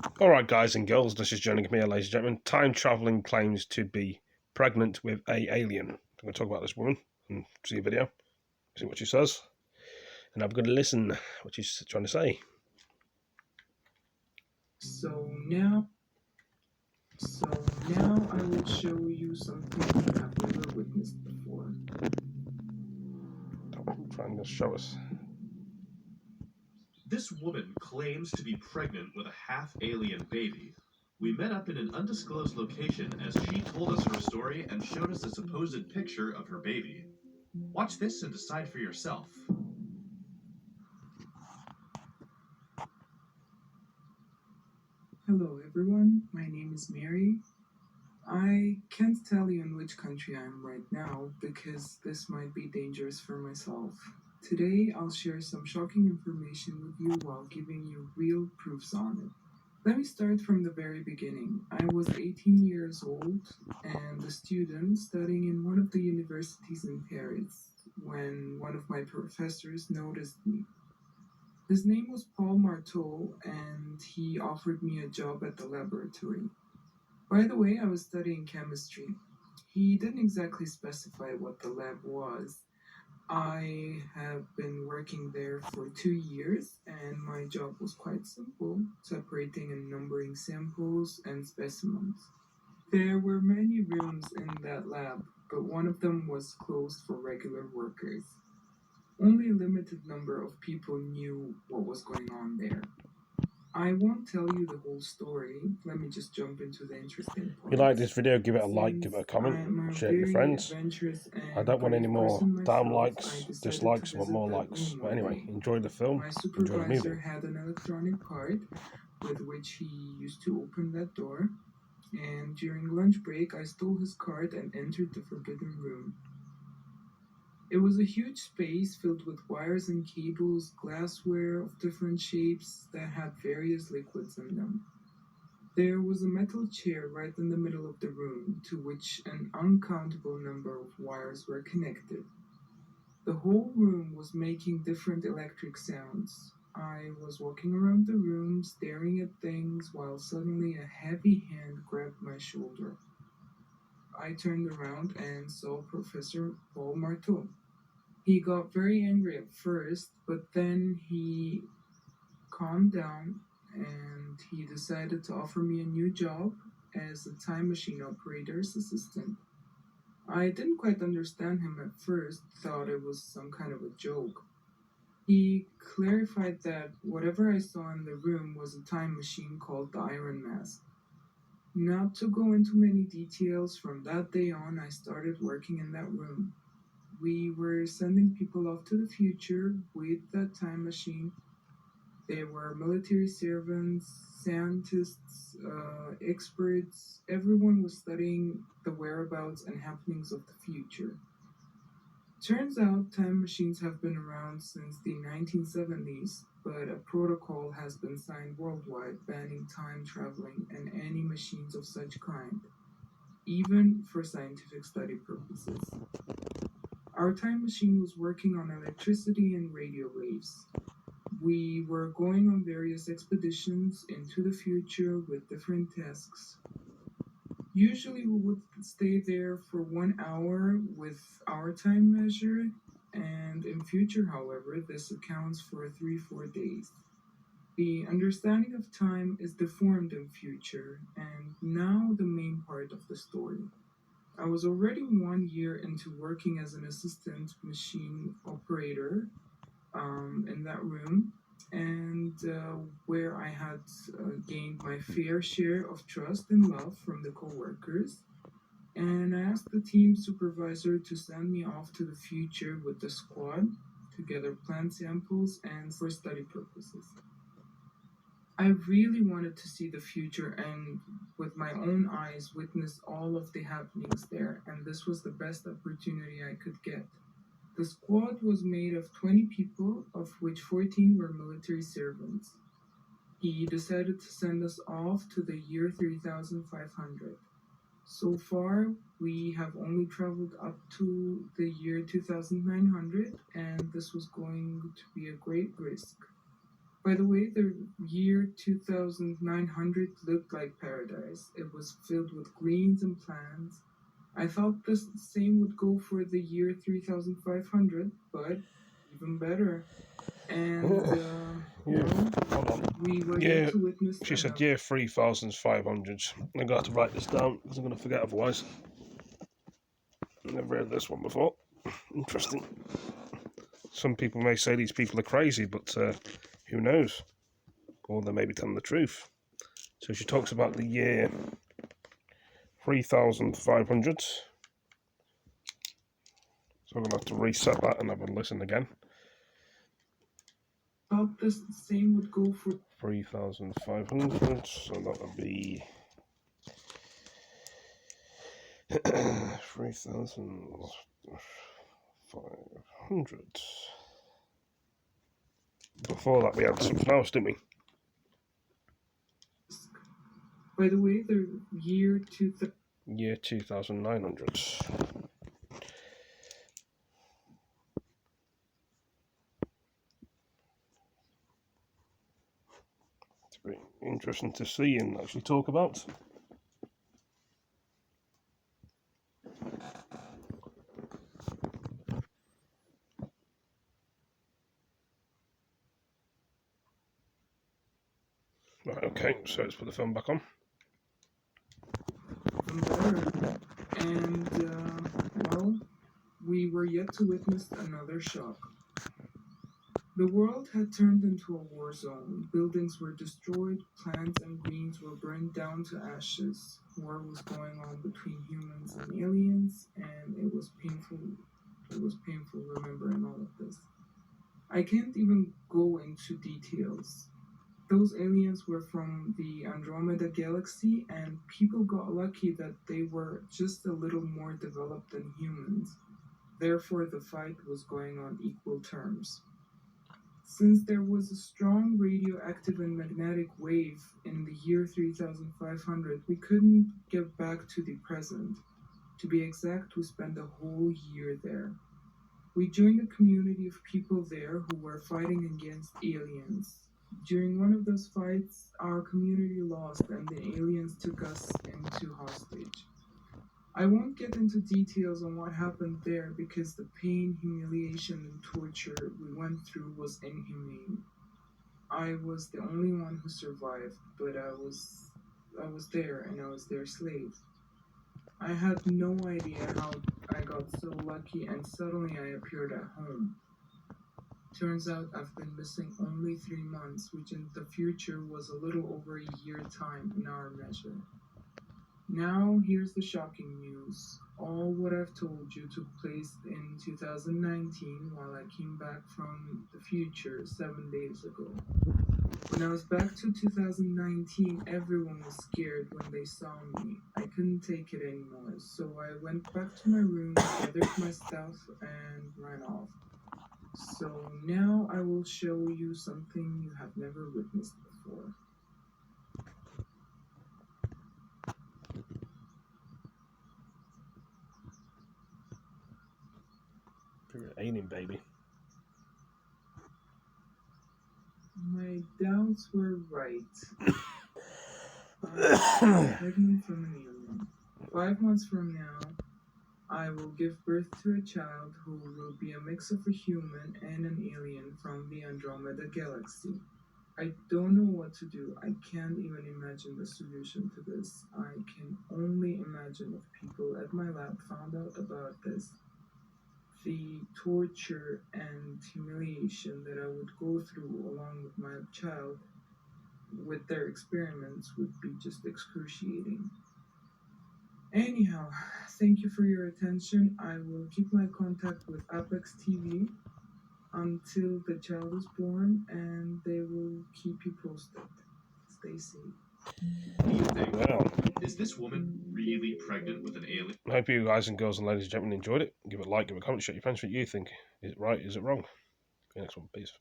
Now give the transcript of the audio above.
Alright guys and girls, this is jerningam here, ladies and gentlemen. Time travelling claims to be pregnant with a alien. I'm going to talk about this woman and see a video, see what she says, and I'm going to listen what she's trying to say. So now I will show you something you have never witnessed before. I'm trying to show us. This woman claims to be pregnant with a half-alien baby. We met up in an undisclosed location as she told us her story and showed us a supposed picture of her baby. Watch this and decide for yourself. Hello everyone, my name is Mary. I can't tell you in which country I am right now because this might be dangerous for myself. Today I'll share some shocking information with you while giving you real proofs on it. Let me start from the very beginning. I was 18 years old and a student studying in one of the universities in Paris when one of my professors noticed me. His name was Paul Marteau and he offered me a job at the laboratory. By the way, I was studying chemistry. He didn't exactly specify what the lab was. I have been working there for 2 years, and my job was quite simple, separating and numbering samples and specimens. There were many rooms in that lab, but one of them was closed for regular workers. Only a limited number of people knew what was going on there. I won't tell you the whole story. Let me just jump into the interesting If part. you like this video, give it a like, give it a comment, share it with your friends. I don't want any more damn likes, dislikes, I want more likes. But anyway, enjoy the film, My enjoy the movie. supervisor had an electronic card with which he used to open that door, and during lunch break I stole his card and entered the forbidden room. It was a huge space filled with wires and cables, glassware of different shapes that had various liquids in them. There was a metal chair right in the middle of the room, to which an uncountable number of wires were connected. The whole room was making different electric sounds. I was walking around the room, staring at things, while suddenly a heavy hand grabbed my shoulder. I turned around and saw Professor Paul Marteau. He got very angry at first, but then he calmed down and he decided to offer me a new job as a time machine operator's assistant. I didn't quite understand him at first, thought it was some kind of a joke. He clarified that whatever I saw in the room was a time machine called the Iron Mask. Not to go into many details, from that day on I started working in that room. We were sending people off to the future with that time machine. They were military servants, scientists, experts. Everyone was studying the whereabouts and happenings of the future. Turns out time machines have been around since the 1970s, but a protocol has been signed worldwide banning time traveling and any machines of such kind, even for scientific study purposes. Our time machine was working on electricity and radio waves. We were going on various expeditions into the future with different tasks. Usually we would stay there for 1 hour with our time measure, and in future, however, this accounts for 3-4 days. The understanding of time is deformed in future, and now the main part of the story. I was already 1 year into working as an assistant machine operator in that room, and where I had gained my fair share of trust and love from the coworkers. And I asked the team supervisor to send me off to the future with the squad to gather plant samples and for study purposes. I really wanted to see the future and with my own eyes witness all of the happenings there, and this was the best opportunity I could get. The squad was made of 20 people, of which 14 were military servants. He decided to send us off to the year 3500. So far, we have only traveled up to the year 2900, and this was going to be a great risk. By the way, the year 2900 looked like paradise. It was filled with greens and plants. I thought the same would go for the year 3500, but even better. And, well, Hold on. we were Yeah, yet to witness she said another. year 3500. I'm going to have to write this down because I'm going to forget otherwise. Never heard this one before. Interesting. Some people may say these people are crazy, but who knows? Or they may be telling the truth. So she talks about the year 3500. So I'm going to have to reset that and have a listen again. Thought the same would go for 3500. So that would be 3500. Before that, we had something else, didn't we? By the way, the year Year 2900. It's very interesting to see and actually talk about. Right, okay, so let's put the film back on. even better. And, well, we were yet to witness another shock. The world had turned into a war zone. Buildings were destroyed, plants and greens were burned down to ashes. War was going on between humans and aliens, and it was painful. It was painful remembering all of this. I can't even go into details. Those aliens were from the Andromeda galaxy, and people got lucky that they were just a little more developed than humans. Therefore, the fight was going on equal terms. Since there was a strong radioactive and magnetic wave in the year 3500, we couldn't get back to the present. To be exact, we spent a whole year there. We joined a community of people there who were fighting against aliens. During one of those fights, our community lost and the aliens took us into hostage. I won't get into details on what happened there because the pain, humiliation, and torture we went through was inhumane. I was the only one who survived, but I was there and I was their slave. I had no idea how I got so lucky and suddenly I appeared at home. Turns out I've been missing only 3 months, which in the future was a little over a year time in our measure. Now here's the shocking news. All what I've told you took place in 2019 while I came back from the future 7 days ago. When I was back to 2019, everyone was scared when they saw me. I couldn't take it anymore, so I went back to my room, gathered my stuff, and ran off. So now I will show you something you have never witnessed before. You're an alien baby. My doubts were right. I'm pregnant from an alien. 5 months from now, I will give birth to a child who will be a mix of a human and an alien from the Andromeda galaxy. I don't know what to do. I can't even imagine the solution to this. I can only imagine if people at my lab found out about this. The torture and humiliation that I would go through along with my child with their experiments would be just excruciating. Anyhow, thank you for your attention. I will keep my contact with Apex TV until the child is born and they will keep you posted. Stay safe. What do you think? Well, Is this woman really pregnant with an alien? I hope you guys and girls and ladies and gentlemen enjoyed it. Give it a like, give it a comment, share your pants. What you think. Is it right? Is it wrong? See you next one. Peace.